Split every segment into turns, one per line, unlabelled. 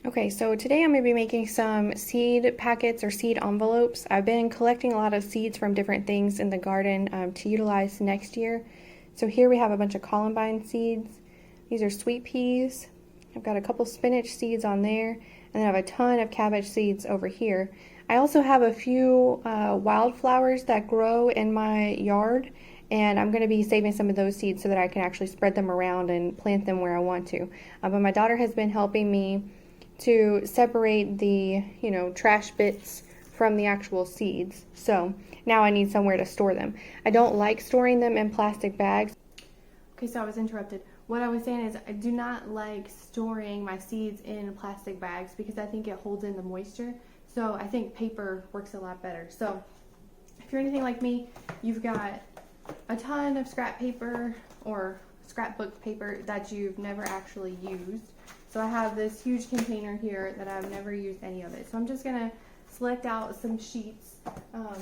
Okay, so today I'm going to be making some seed packets or seed envelopes. I've been collecting a lot of seeds from different things in the garden to utilize next year. So here we have a bunch of columbine seeds. These are sweet peas. I've got a couple spinach seeds on there, and then I have a ton of cabbage seeds over here. I also have a few wildflowers that grow in my yard, and I'm going to be saving some of those seeds so that I can actually spread them around and plant them where I want to. But my daughter has been helping me to separate the, trash bits from the actual seeds. So now I need somewhere to store them. I don't like storing them in plastic bags. Okay, so I was interrupted. What I was saying is I do not like storing my seeds in plastic bags because I think it holds in the moisture. So I think paper works a lot better. So if you're anything like me, you've got a ton of scrap paper or scrapbook paper that you've never actually used. So I have this huge container here that I've never used any of it. So I'm just gonna select out some sheets. I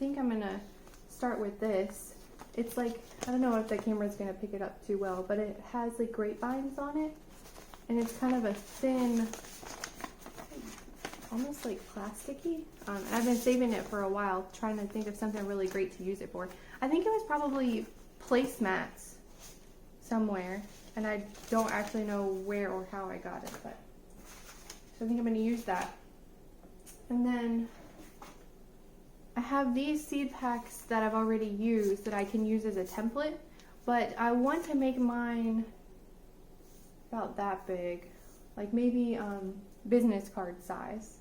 think I'm gonna start with this. It's like, I don't know if the camera's gonna pick it up too well, but it has like grapevines on it. And it's kind of a thin, almost like plasticky. I've been saving it for a while, trying to think of something really great to use it for. I think it was probably placemats somewhere, and I don't actually know where or how I got it, but so I think I'm going to use that. And then I have these seed packs that I've already used that I can use as a template, but I want to make mine about that big, like maybe business card size,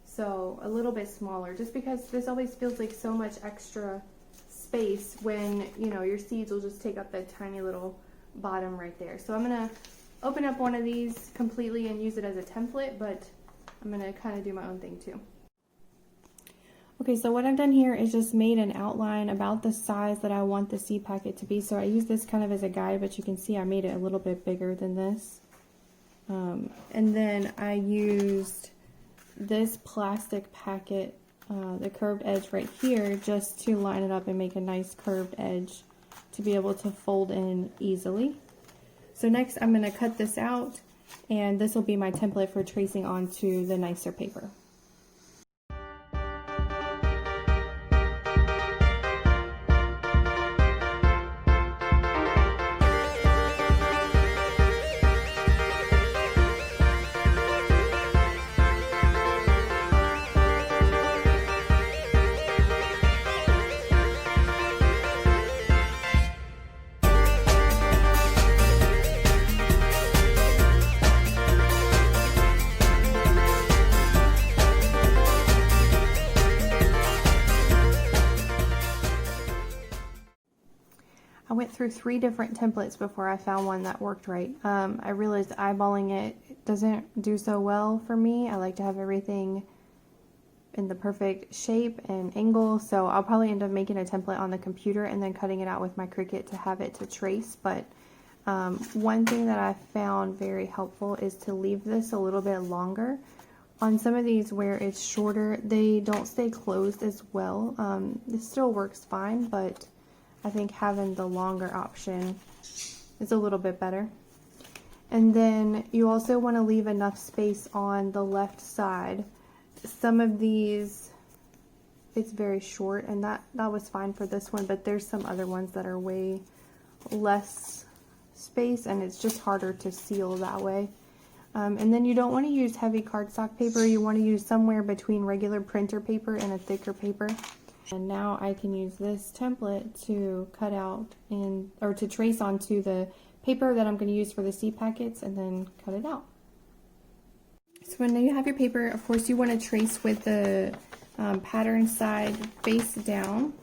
so a little bit smaller, just because this always feels like so much extra space when your seeds will just take up that tiny little bottom right there. So I'm gonna open up one of these completely and use it as a template, but I'm gonna kind of do my own thing too. Okay, so what I've done here is just made an outline about the size that I want the seed packet to be. So I use this kind of as a guide, but you can see I made it a little bit bigger than this. And then I used this plastic packet, the curved edge right here, just to line it up and make a nice curved edge to be able to fold in easily. So next I'm going to cut this out, and this will be my template for tracing onto the nicer paper. I went through 3 different templates before I found one that worked right. I realized eyeballing it doesn't do so well for me. I like to have everything in the perfect shape and angle, so I'll probably end up making a template on the computer and then cutting it out with my Cricut to have it to trace. But one thing that I found very helpful is to leave this a little bit longer. On some of these where it's shorter, they don't stay closed as well. This still works fine, but I think having the longer option is a little bit better. And then you also want to leave enough space on the left side. Some of these, it's very short, and that was fine for this one, but there's some other ones that are way less space, and it's just harder to seal that way. And then you don't want to use heavy cardstock paper. You want to use somewhere between regular printer paper and a thicker paper. And now I can use this template to cut out or to trace onto the paper that I'm going to use for the seed packets, and then cut it out. So when you have your paper, of course you want to trace with the pattern side face down,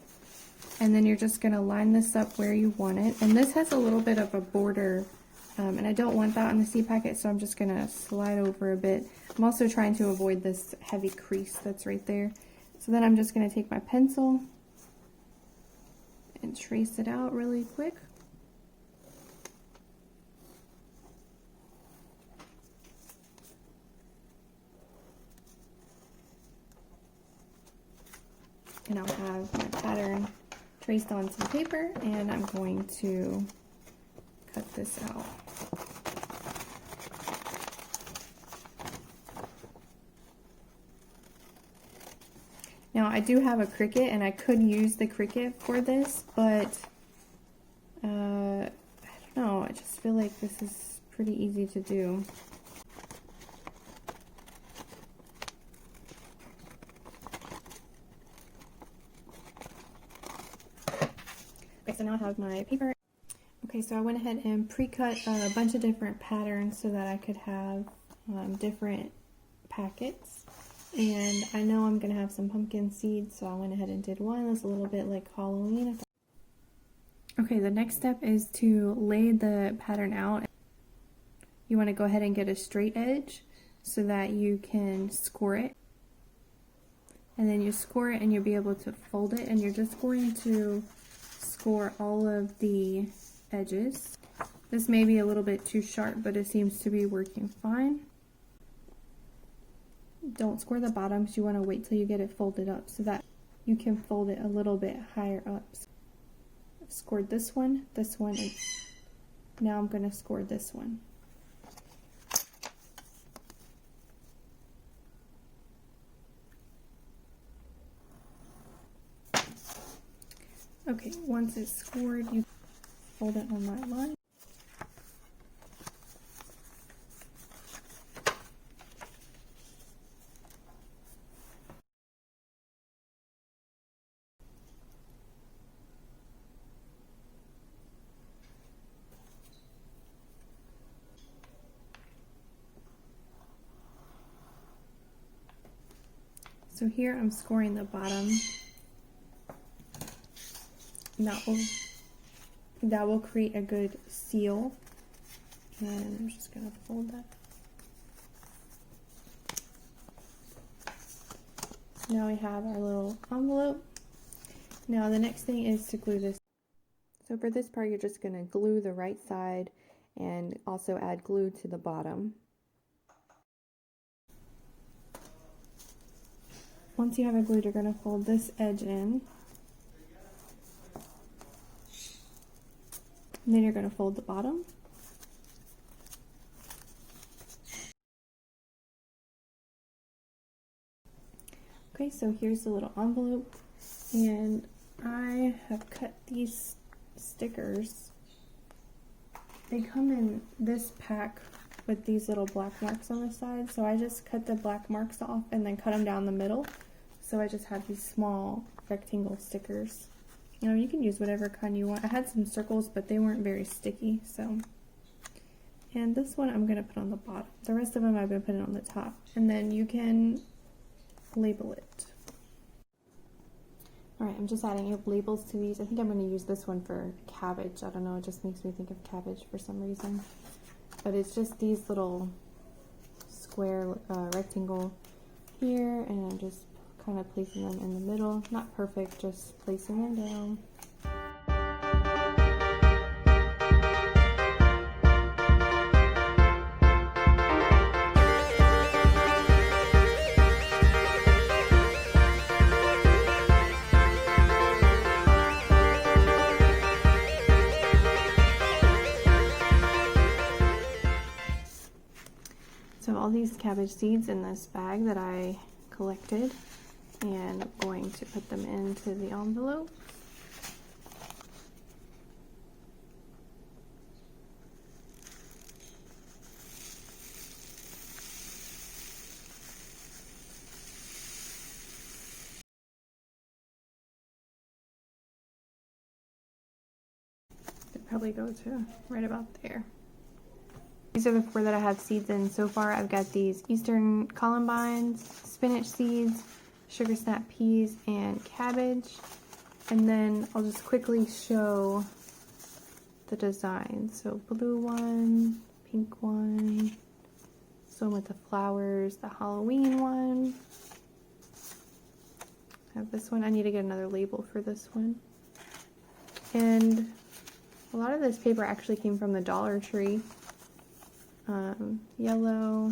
and then you're just going to line this up where you want it. And this has a little bit of a border, and I don't want that on the seed packet, so I'm just going to slide over a bit. I'm also trying to avoid this heavy crease that's right there. So then I'm just going to take my pencil and trace it out really quick. And I'll have my pattern traced onto the paper, and I'm going to cut this out. Now I do have a Cricut and I could use the Cricut for this, but I don't know, I just feel like this is pretty easy to do. Okay, so now I have my paper. Okay, so I went ahead and pre-cut a bunch of different patterns so that I could have different packets. And I know I'm going to have some pumpkin seeds, so I went ahead and did one that's a little bit like Halloween. Okay, the next step is to lay the pattern out. You want to go ahead and get a straight edge so that you can score it. And then you score it and you'll be able to fold it, and you're just going to score all of the edges. This may be a little bit too sharp, but it seems to be working fine. Don't score the bottoms. You want to wait till you get it folded up so that you can fold it a little bit higher up. So I've scored this one, and now I'm going to score this one. Okay, once it's scored, you fold it on that line. So here I'm scoring the bottom. And that will create a good seal. And I'm just gonna fold that. So now we have our little envelope. Now the next thing is to glue this. So for this part, you're just gonna glue the right side and also add glue to the bottom. Once you have it glued, you're gonna fold this edge in. And then you're going to fold the bottom. Okay, so here's the little envelope, and I have cut these stickers. They come in this pack with these little black marks on the side, so I just cut the black marks off and then cut them down the middle. So I just have these small rectangle stickers. You know, you can use whatever kind you want. I had some circles, but they weren't very sticky, so. And this one I'm going to put on the bottom. The rest of them I've been putting on the top. And then you can label it. Alright, I'm just adding up labels to these. I think I'm going to use this one for cabbage. I don't know, it just makes me think of cabbage for some reason. But it's just these little square rectangle here, and I'm just kind of placing them in the middle. Not perfect, just placing them down. So all these cabbage seeds in this bag that I collected, and I'm going to put them into the envelope. They'd probably go to right about there. These are the 4 that I have seeds in so far. I've got these Eastern columbines, spinach seeds, sugar snap peas, and cabbage. And then I'll just quickly show the design. So blue one, pink one, this one with the flowers, the Halloween one. I have this one. I need to get another label for this one. And a lot of this paper actually came from the Dollar Tree. Yellow,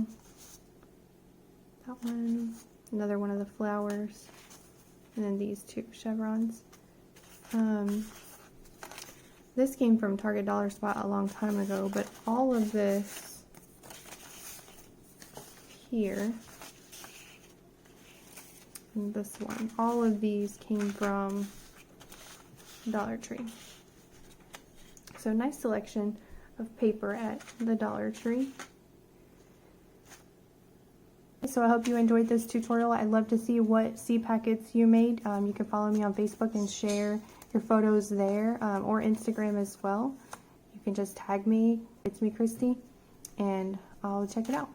that one, another one of the flowers, and then these 2 chevrons. This came from Target Dollar Spot a long time ago, but all of this here and this one. All of these came from Dollar Tree. So nice selection of paper at the Dollar Tree. So I hope you enjoyed this tutorial. I'd love to see what seed packets you made. You can follow me on Facebook and share your photos there, or Instagram as well. You can just tag me, it's me Christy, and I'll check it out.